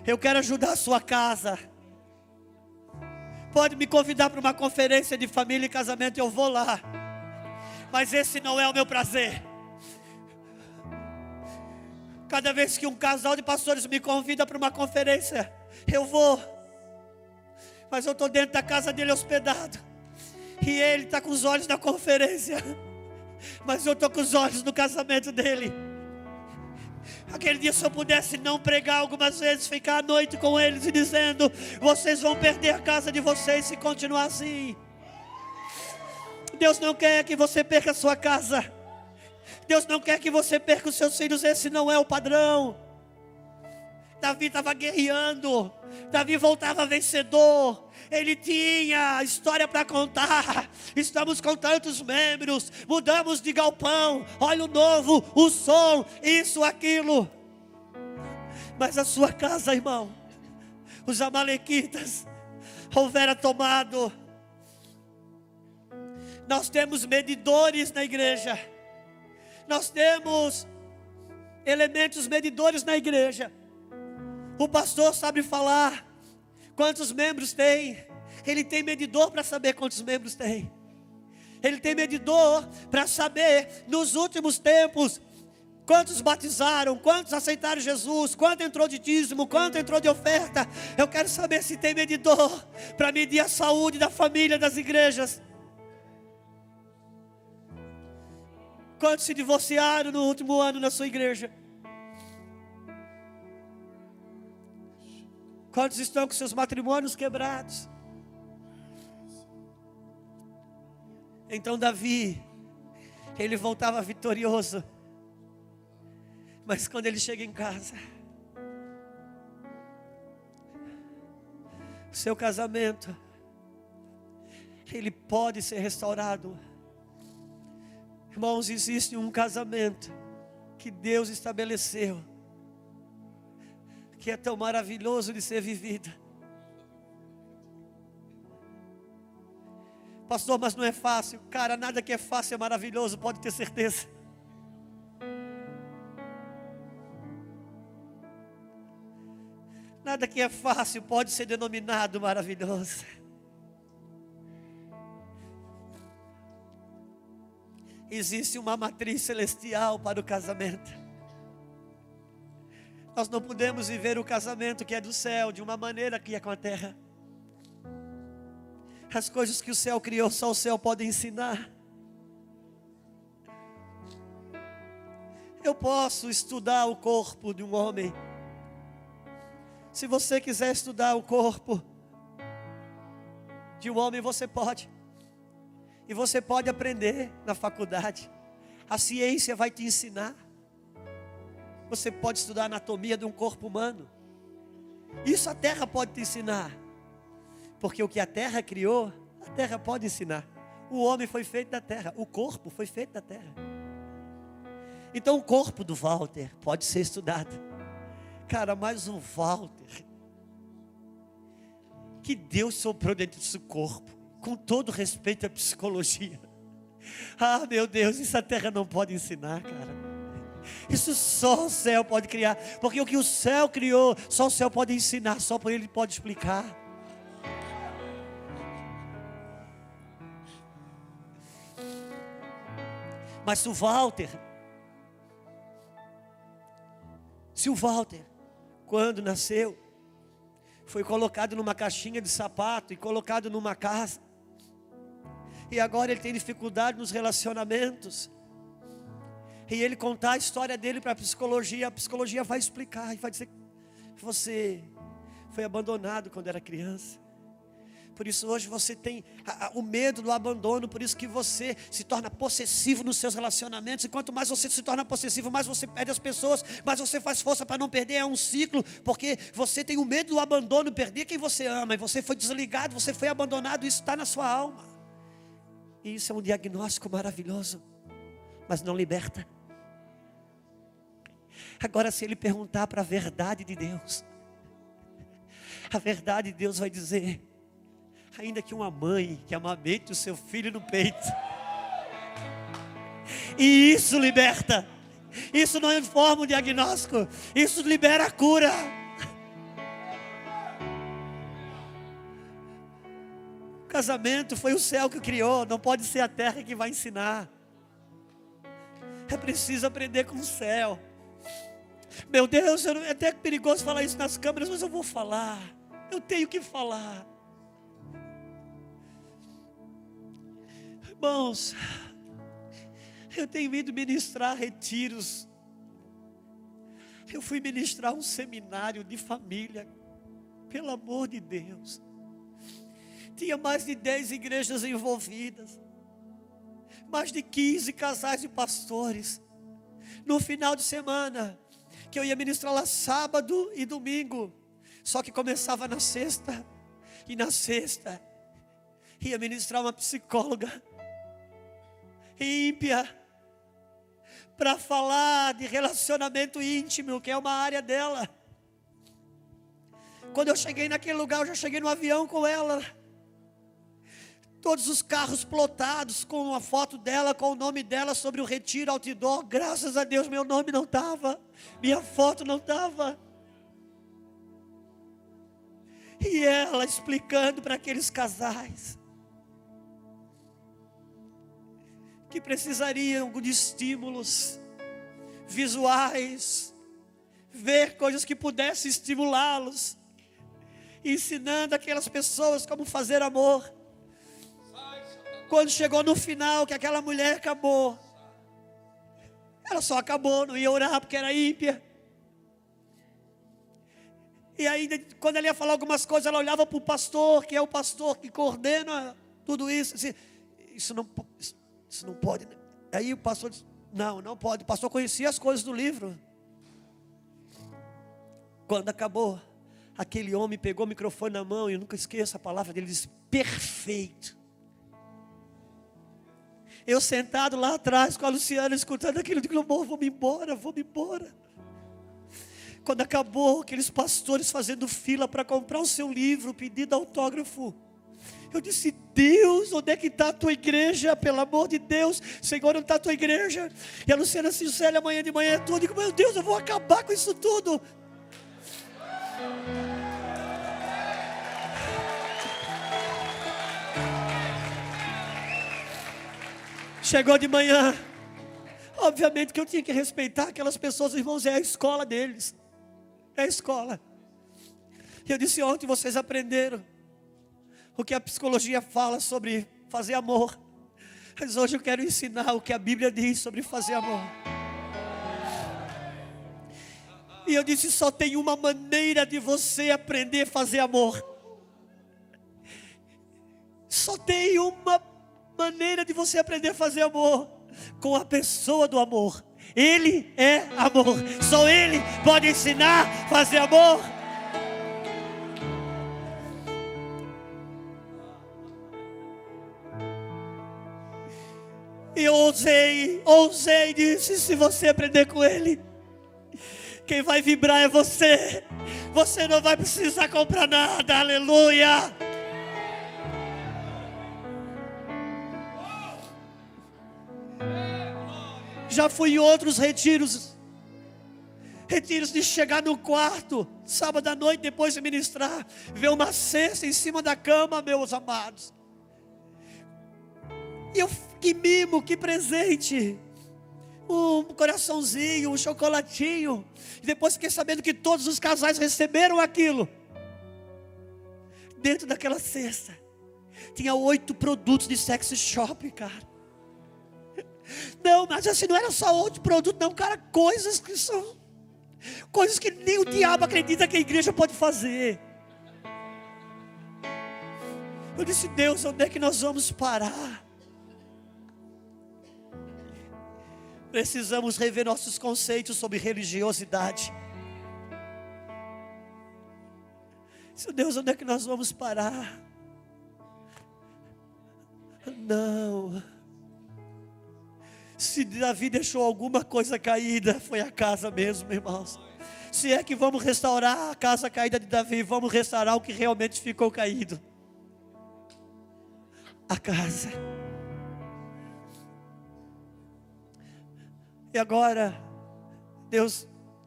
Eu quero ajudar a sua casa. Pode me convidar para uma conferência de família e casamento, eu vou lá. Mas esse não é o meu prazer. Cada vez que um casal de pastores me convida para uma conferência, eu vou. Mas eu estou dentro da casa dele hospedado. E ele está com os olhos na conferência, mas eu estou com os olhos no casamento dele. Aquele dia, se eu pudesse não pregar algumas vezes, ficar à noite com eles e dizendo: vocês vão perder a casa de vocês se continuar assim. Deus não quer que você perca a sua casa. Deus não quer que você perca os seus filhos. Esse não é o padrão. Davi estava guerreando. Davi voltava vencedor. Ele tinha história para contar. Estamos com tantos membros, mudamos de galpão, óleo novo, o som, isso, aquilo. Mas a sua casa, irmão, os amalequitas houveram tomado. Nós temos medidores na igreja. Nós temos elementos medidores na igreja. O pastor sabe falar quantos membros tem. Ele tem medidor para saber quantos membros tem. Ele tem medidor para saber, nos últimos tempos, quantos batizaram, quantos aceitaram Jesus, quanto entrou de dízimo, quanto entrou de oferta. Eu quero saber se tem medidor para medir a saúde da família, das igrejas. Quantos se divorciaram no último ano na sua igreja? Quantos estão com seus matrimônios quebrados? Então Davi, ele voltava vitorioso. Mas quando ele chega em casa, o seu casamento, ele pode ser restaurado. Irmãos, existe um casamento que Deus estabeleceu, que é tão maravilhoso de ser vivido. Pastor, mas não é fácil. Cara, nada que é fácil é maravilhoso, pode ter certeza. Nada que é fácil pode ser denominado maravilhoso. Existe uma matriz celestial para o casamento. Nós não podemos viver o casamento que é do céu de uma maneira que é com a terra. As coisas que o céu criou, só o céu pode ensinar. Eu posso estudar o corpo de um homem. Se você quiser estudar o corpo de um homem, você pode. E você pode aprender na faculdade. A ciência vai te ensinar. Você pode estudar a anatomia de um corpo humano. Isso a terra pode te ensinar. Porque o que a terra criou, A terra pode ensinar. O homem foi feito da terra, o corpo foi feito da terra. Então o corpo do Walter pode ser estudado. Cara, mas o Walter, que Deus soprou dentro do seu corpo, com todo respeito à psicologia. Ah, meu Deus, isso a terra não pode ensinar, cara. Isso só o céu pode criar. Porque o que o céu criou, só o céu pode ensinar, só por ele pode explicar. Mas se o Walter, quando nasceu, foi colocado numa caixinha de sapato e colocado numa casa, e agora ele tem dificuldade nos relacionamentos, e ele contar a história dele para a psicologia vai explicar e vai dizer que você foi abandonado quando era criança. Por isso hoje você tem o medo do abandono, por isso que você se torna possessivo nos seus relacionamentos. E quanto mais você se torna possessivo, mais você perde as pessoas, mais você faz força para não perder. É um ciclo, porque você tem o medo do abandono, perder quem você ama, e você foi desligado, você foi abandonado, isso está na sua alma. E isso é um diagnóstico maravilhoso, mas não liberta. Agora, se ele perguntar para a verdade de Deus, a verdade de Deus vai dizer: ainda que uma mãe que amamente o seu filho no peito, e isso liberta, isso não informa um diagnóstico, isso libera a cura. O casamento foi o céu que criou, não pode ser a terra que vai ensinar. É preciso aprender com o céu. Meu Deus, é até perigoso falar isso nas câmeras, mas eu vou falar, eu tenho que falar. Irmãos, eu tenho ido ministrar retiros. Eu fui ministrar um seminário de família, pelo amor de Deus. Tinha mais de 10 igrejas envolvidas, mais de 15 casais de pastores. No final de semana, que eu ia ministrar lá sábado e domingo, só que começava na sexta, e na sexta ia ministrar uma psicóloga ímpia, para falar de relacionamento íntimo, que é uma área dela. Quando eu cheguei naquele lugar, eu já cheguei no avião com ela, todos os carros plotados com a foto dela, com o nome dela sobre o retiro, outdoor. Graças a Deus meu nome não estava, minha foto não estava. E ela explicando para aqueles casais que precisariam de estímulos visuais, ver coisas que pudessem estimulá-los, ensinando aquelas pessoas como fazer amor. Quando chegou no final, que aquela mulher acabou, ela só acabou, não ia orar porque era ímpia. E ainda, quando ela ia falar algumas coisas, ela olhava para o pastor, que é o pastor que coordena tudo isso, assim, isso não pode. Aí o pastor disse: não pode. O pastor conhecia as coisas do livro. Quando acabou, aquele homem pegou o microfone na mão, e eu nunca esqueço a palavra dele, disse: perfeito. Eu sentado lá atrás com a Luciana, escutando aquilo, eu digo: amor, vamos embora. Quando acabou, aqueles pastores fazendo fila para comprar o seu livro, pedindo autógrafo, eu disse: Deus, onde é que está a tua igreja? Pelo amor de Deus, Senhor, onde está a tua igreja? E a Luciana assim: Célia, amanhã de manhã é tudo. Eu digo: meu Deus, eu vou acabar com isso tudo. Chegou de manhã, obviamente que eu tinha que respeitar aquelas pessoas, irmãos, é a escola deles, é a escola. E eu disse: ontem vocês aprenderam o que a psicologia fala sobre fazer amor, mas hoje eu quero ensinar o que a Bíblia diz sobre fazer amor. E eu disse: só tem uma maneira de você aprender a fazer amor, só tem uma maneira de você aprender a fazer amor, com a pessoa do amor. Ele é amor, só Ele pode ensinar a fazer amor. E eu ousei, disse: se você aprender com ele, quem vai vibrar é você. Você não vai precisar comprar nada, aleluia. Já fui em outros retiros de chegar no quarto, sábado à noite, depois de ministrar, ver uma cesta em cima da cama, meus amados. E eu, que mimo, que presente, um coraçãozinho, um chocolatinho. E depois fiquei sabendo que todos os casais receberam aquilo. Dentro daquela cesta tinha 8 produtos de sex shop, cara. Não, mas assim, não era só 8 produtos, não, cara. Coisas que nem o diabo acredita que a igreja pode fazer. Eu disse: Deus, onde é que nós vamos parar? Precisamos rever nossos conceitos sobre religiosidade. Deus, onde é que nós vamos parar? Não. Se Davi deixou alguma coisa caída, foi a casa mesmo, irmãos. Se é que vamos restaurar a casa caída de Davi, vamos restaurar o que realmente ficou caído. A casa. E agora,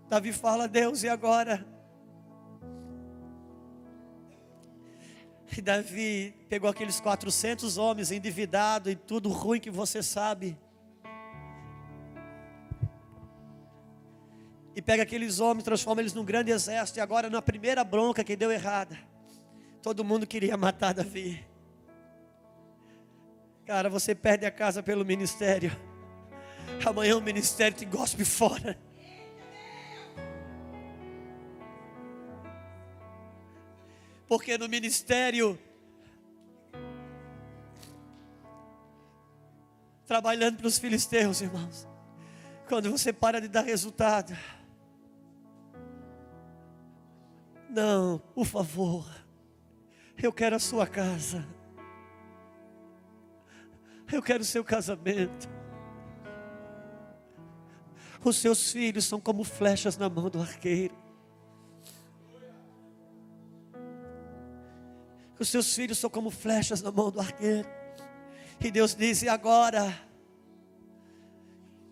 Davi fala: Deus, e agora? E Davi pegou aqueles 400 homens endividados e tudo ruim que você sabe. E pega aqueles homens, transforma eles num grande exército. E agora, na primeira bronca que deu errada, todo mundo queria matar Davi. Cara, você perde a casa pelo ministério. Amanhã o ministério te gospe fora. Porque no ministério, trabalhando para os filisteus, irmãos, quando você para de dar resultado, não, por favor, eu quero a sua casa, eu quero o seu casamento. Os seus filhos são como flechas na mão do arqueiro. Os seus filhos são como flechas na mão do arqueiro. E Deus diz: e agora?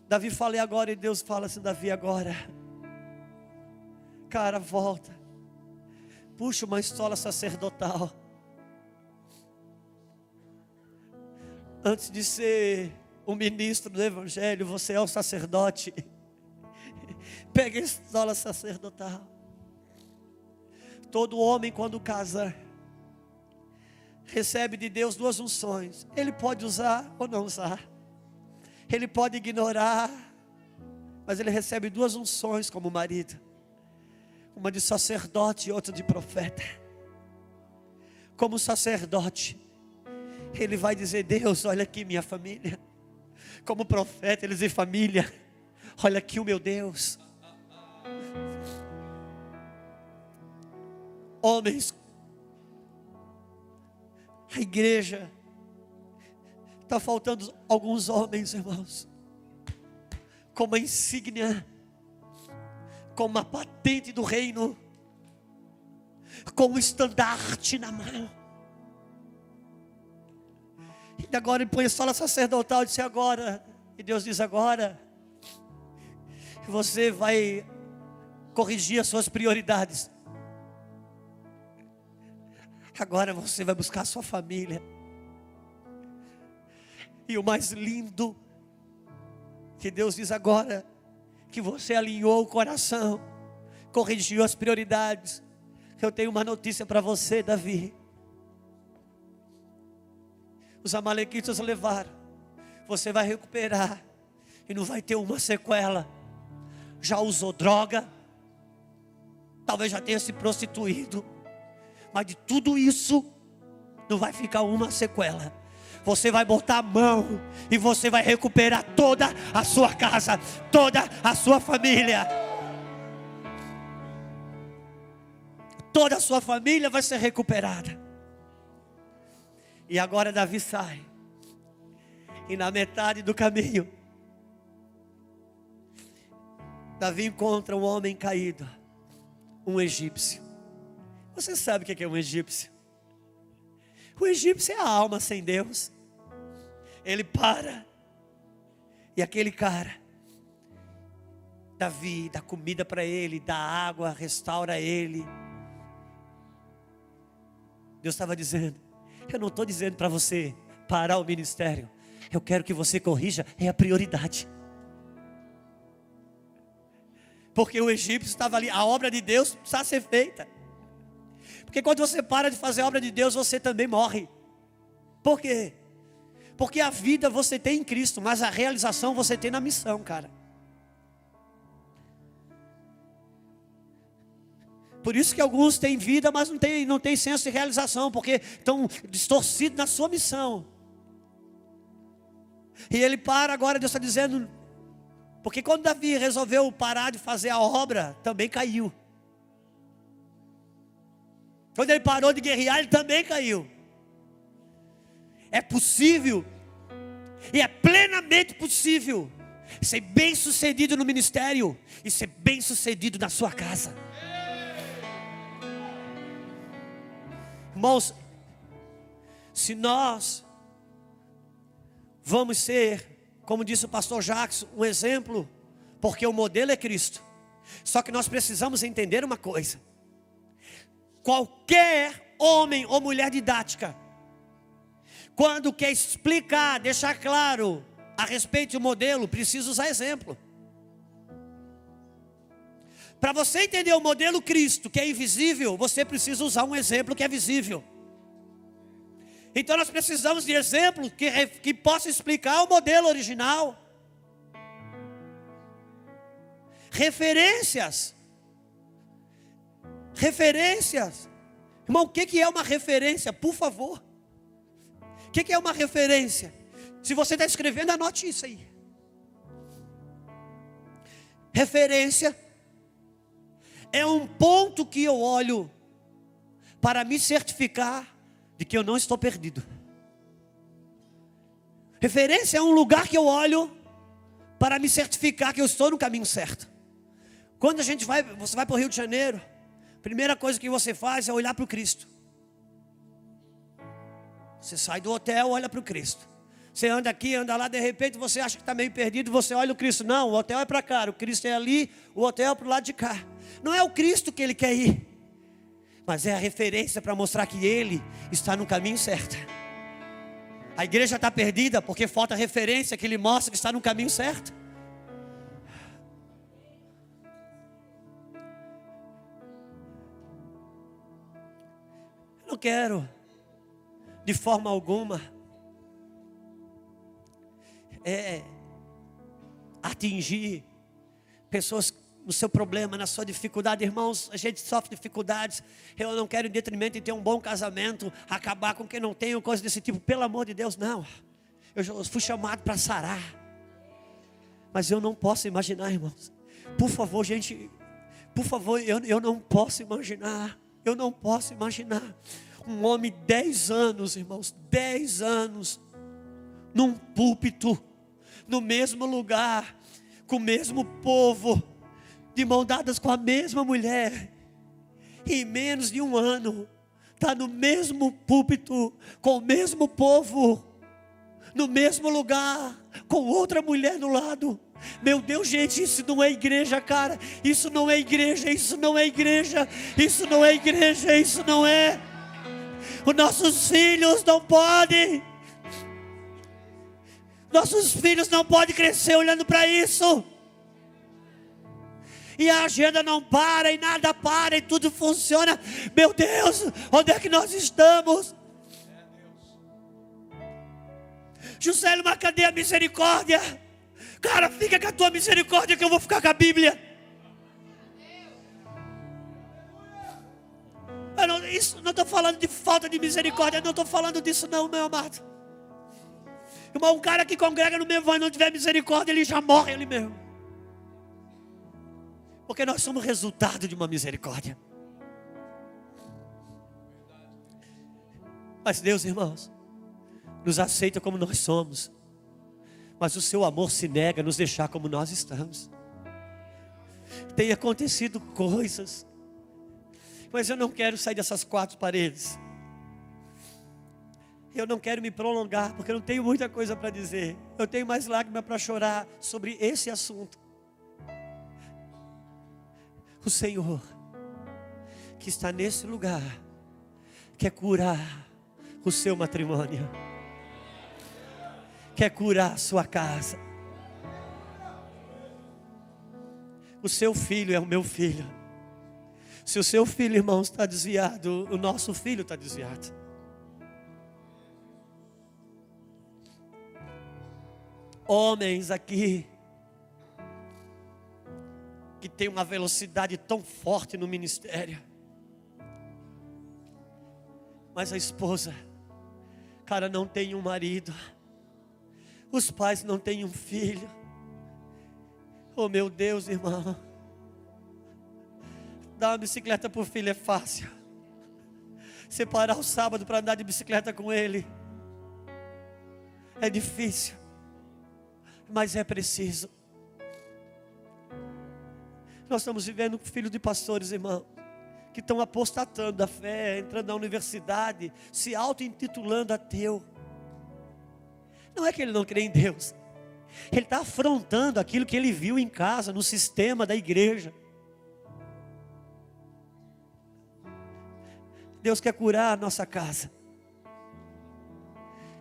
Davi fala: e agora? E Deus fala assim: Davi, agora, cara, volta, puxa uma estola sacerdotal. Antes de ser um ministro do evangelho, você é um sacerdote. Pega a estola sacerdotal. Todo homem, quando casa, recebe de Deus 2 unções. Ele pode usar ou não usar. Ele pode ignorar, mas ele recebe 2 unções como marido. Uma de sacerdote e outra de profeta. Como sacerdote, ele vai dizer: Deus, olha aqui minha família. Como profeta, ele diz: família, olha aqui o meu Deus. Homens, a igreja, está faltando alguns homens, irmãos, com uma insígnia, com uma patente do reino, com um estandarte na mão. E agora ele põe a sola sacerdotal e disse: agora, e Deus diz: agora, você vai corrigir as suas prioridades. Agora você vai buscar a sua família. E o mais lindo, que Deus diz agora, que você alinhou o coração, corrigiu as prioridades. Eu tenho uma notícia para você, Davi. Os amalequitas levaram, você vai recuperar, e não vai ter uma sequela. Já usou droga, talvez já tenha se prostituído, mas de tudo isso não vai ficar uma sequela. Você vai botar a mão e você vai recuperar toda a sua casa, toda a sua família. Toda a sua família vai ser recuperada. E agora Davi sai. E na metade do caminho, Davi encontra um homem caído, um egípcio. Você sabe o que é um egípcio? O egípcio é a alma sem Deus. Ele para, e aquele cara, Davi, dá comida para ele, dá água, restaura ele. Deus estava dizendo: eu não estou dizendo para você parar o ministério, eu quero que você corrija, é a prioridade. Porque o egípcio estava ali, a obra de Deus precisa ser feita. Porque quando você para de fazer a obra de Deus, você também morre. Por quê? Porque a vida você tem em Cristo, mas a realização você tem na missão, cara. Por isso que alguns têm vida, mas não tem senso de realização, porque estão distorcidos na sua missão. E ele para agora, Deus está dizendo, porque quando Davi resolveu parar de fazer a obra, também caiu. Quando ele parou de guerrear, ele também caiu. É possível, e é plenamente possível, ser bem sucedido no ministério e ser bem sucedido na sua casa. Irmãos, se nós vamos ser, como disse o pastor Jackson, um exemplo, porque o modelo é Cristo. Só que nós precisamos entender uma coisa: qualquer homem ou mulher didática, quando quer explicar, deixar claro a respeito do modelo, precisa usar exemplo. Para você entender o modelo Cristo, que é invisível, você precisa usar um exemplo que é visível. Então nós precisamos de exemplos que possam explicar o modelo original. Referências. Irmão, o que é uma referência? Por favor. O que é uma referência? Se você está escrevendo, anote isso aí. Referência é um ponto que eu olho para me certificar de que eu não estou perdido. Referência é um lugar que eu olho para me certificar que eu estou no caminho certo. Quando você vai para o Rio de Janeiro, a primeira coisa que você faz é olhar para o Cristo. Você sai do hotel, olha para o Cristo. Você anda aqui, anda lá, de repente você acha que está meio perdido, você olha o Cristo. Não, o hotel é para cá, o Cristo é ali, o hotel é para o lado de cá. Não é o Cristo que ele quer ir, mas é a referência para mostrar que ele está no caminho certo. A igreja está perdida porque falta referência que ele mostra que está no caminho certo. Eu não quero, de forma alguma, atingir pessoas no seu problema, na sua dificuldade. Irmãos, a gente sofre dificuldades. Eu não quero, em detrimento de ter um bom casamento, acabar com quem não tem, ou coisa desse tipo. Pelo amor de Deus, não. Eu fui chamado para sarar. Mas eu não posso imaginar, irmãos. Por favor, gente, por favor, eu não posso imaginar. Eu não posso imaginar um homem 10 anos, irmãos, 10 anos, num púlpito, no mesmo lugar, com o mesmo povo, de mão dadas com a mesma mulher, e em menos de um ano, está no mesmo púlpito, com o mesmo povo, no mesmo lugar, com outra mulher do lado. Meu Deus, gente, isso não é igreja, cara. Isso não é igreja, isso não é igreja. Isso não é igreja, isso não é. Os nossos filhos não podem. Nossos filhos não podem crescer olhando para isso. E a agenda não para, e nada para, e tudo funciona. Meu Deus, onde é que nós estamos? Juscelio, mas cadê a misericórdia? Cara, fica com a tua misericórdia que eu vou ficar com a Bíblia. Eu não estou falando de falta de misericórdia, não estou falando disso não, meu amado. Irmão, um cara que congrega no mesmo e não tiver misericórdia, ele já morre ele mesmo. Porque nós somos resultado de uma misericórdia. Mas Deus, irmãos, nos aceita como nós somos. mas o seu amor se nega a nos deixar como nós estamos. Tem acontecido coisas, mas eu não quero sair dessas quatro paredes. Eu não quero me prolongar, porque eu não tenho muita coisa para dizer. Eu tenho mais lágrimas para chorar sobre esse assunto. O Senhor, que está nesse lugar, quer curar o seu matrimônio, quer curar a sua casa. O seu filho é o meu filho. Se o seu filho, irmãos, está desviado, o nosso filho está desviado. Homens aqui que tem uma velocidade tão forte no ministério, mas a esposa, cara, não tem um marido, os pais não têm um filho. Oh meu Deus, irmão, dar uma bicicleta para o filho é fácil, separar o sábado para andar de bicicleta com ele é difícil, mas é preciso. Nós estamos vivendo com filhos de pastores, irmão, que estão apostatando da fé, entrando na universidade, se auto-intitulando ateu. Não é que ele não crê em Deus, ele está afrontando aquilo que ele viu em casa, no sistema da igreja. Deus quer curar a nossa casa,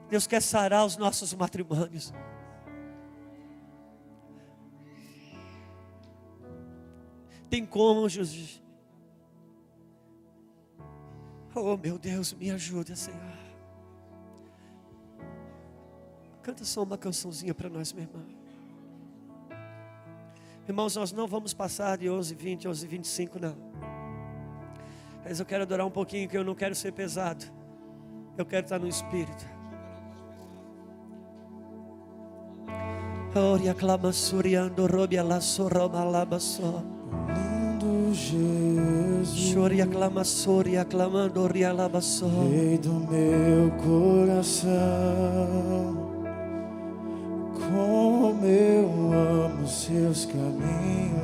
Deus quer sarar os nossos matrimônios. Tem cônjuges. Oh meu Deus, me ajuda, Senhor. Canta só uma cançãozinha para nós, meu irmão. Irmãos, nós não vamos passar de 11h20, 11h25 não. Mas eu quero adorar um pouquinho, que eu não quero ser pesado. Eu quero estar no Espírito. Ori aclama suriando robi ala soroma labaso. Jesus, Chore aclama sori aclamando ori alabaso. Rei do meu coração, como eu amo seus caminhos.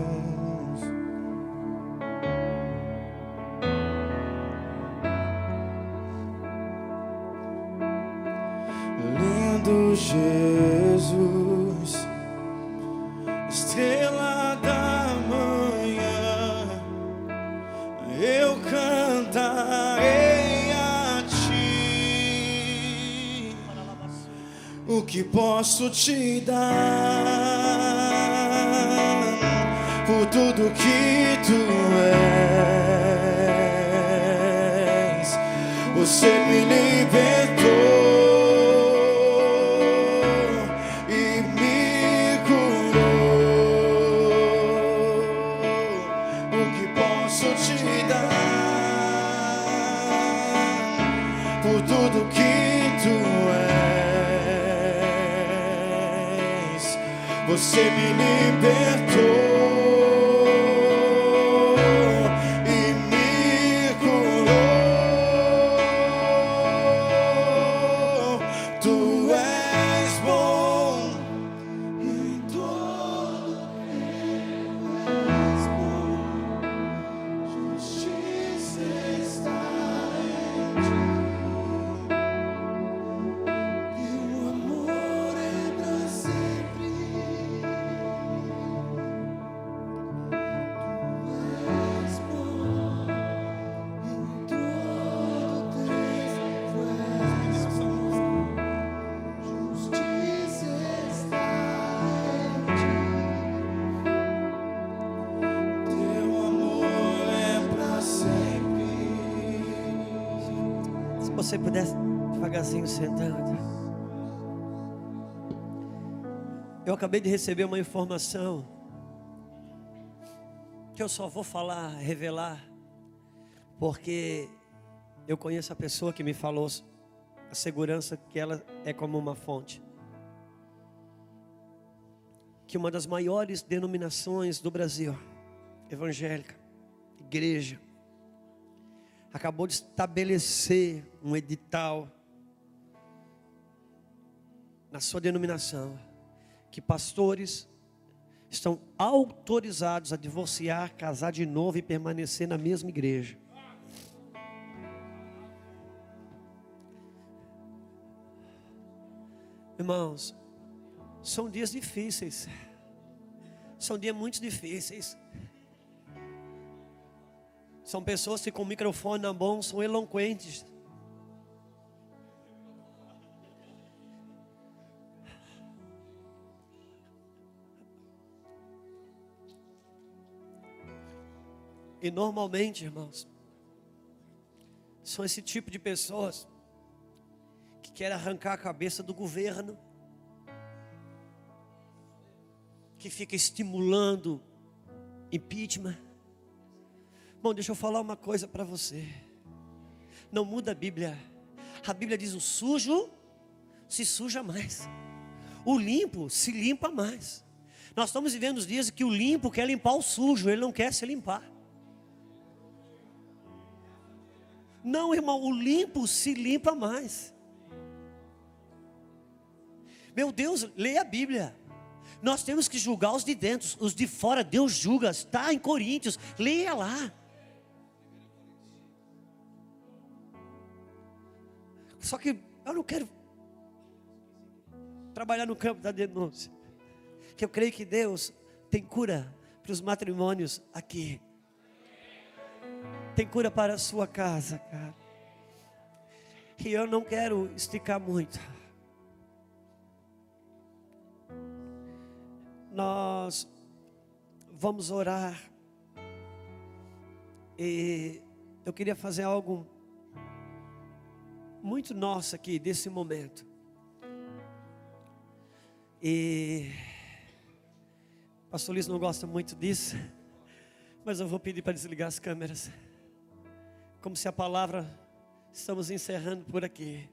Lindo Jesus, estrela da manhã, eu cantarei a ti. O que posso te dar por tudo que tu és? Você me libertou e me curou. O que posso te dar por tudo que tu és? Você me libertou e me curou. Tu és bom em todo tempo, és bom. Justiça está em ti. Teu amor é pra sempre. És bom em todo tempo, és bom. Justiça está em ti. Teu amor é pra sempre. Se você pudesse devagarzinho sentando. Eu acabei de receber uma informação que eu só vou falar, revelar, porque eu conheço a pessoa que me falou a segurança que ela é como uma fonte. Que uma das maiores denominações do Brasil, evangélica, igreja, acabou de estabelecer um edital na sua denominação, que pastores estão autorizados a divorciar, casar de novo e permanecer na mesma igreja. Irmãos, são dias difíceis. São dias muito difíceis. São pessoas que com o microfone na mão são eloquentes. E normalmente, irmãos, são esse tipo de pessoas que querem arrancar a cabeça do governo, que fica estimulando impeachment. Bom, deixa eu falar uma coisa para você. Não muda a Bíblia. A Bíblia diz: o sujo se suja mais, o limpo se limpa mais. Nós estamos vivendo os dias que o limpo quer limpar o sujo, ele não quer se limpar. Não, irmão, o limpo se limpa mais. Meu Deus, leia a Bíblia. Nós temos que julgar os de dentro, os de fora Deus julga. Está em Coríntios, leia lá. Só que eu não quero trabalhar no campo da denúncia, que eu creio que Deus tem cura para os matrimônios aqui. Tem cura para a sua casa, cara. E eu não quero esticar muito. Nós vamos orar. E eu queria fazer algo muito nosso aqui, desse momento. E o pastor Luiz não gosta muito disso, mas eu vou pedir para desligar as câmeras. Como se a palavra, estamos encerrando por aqui.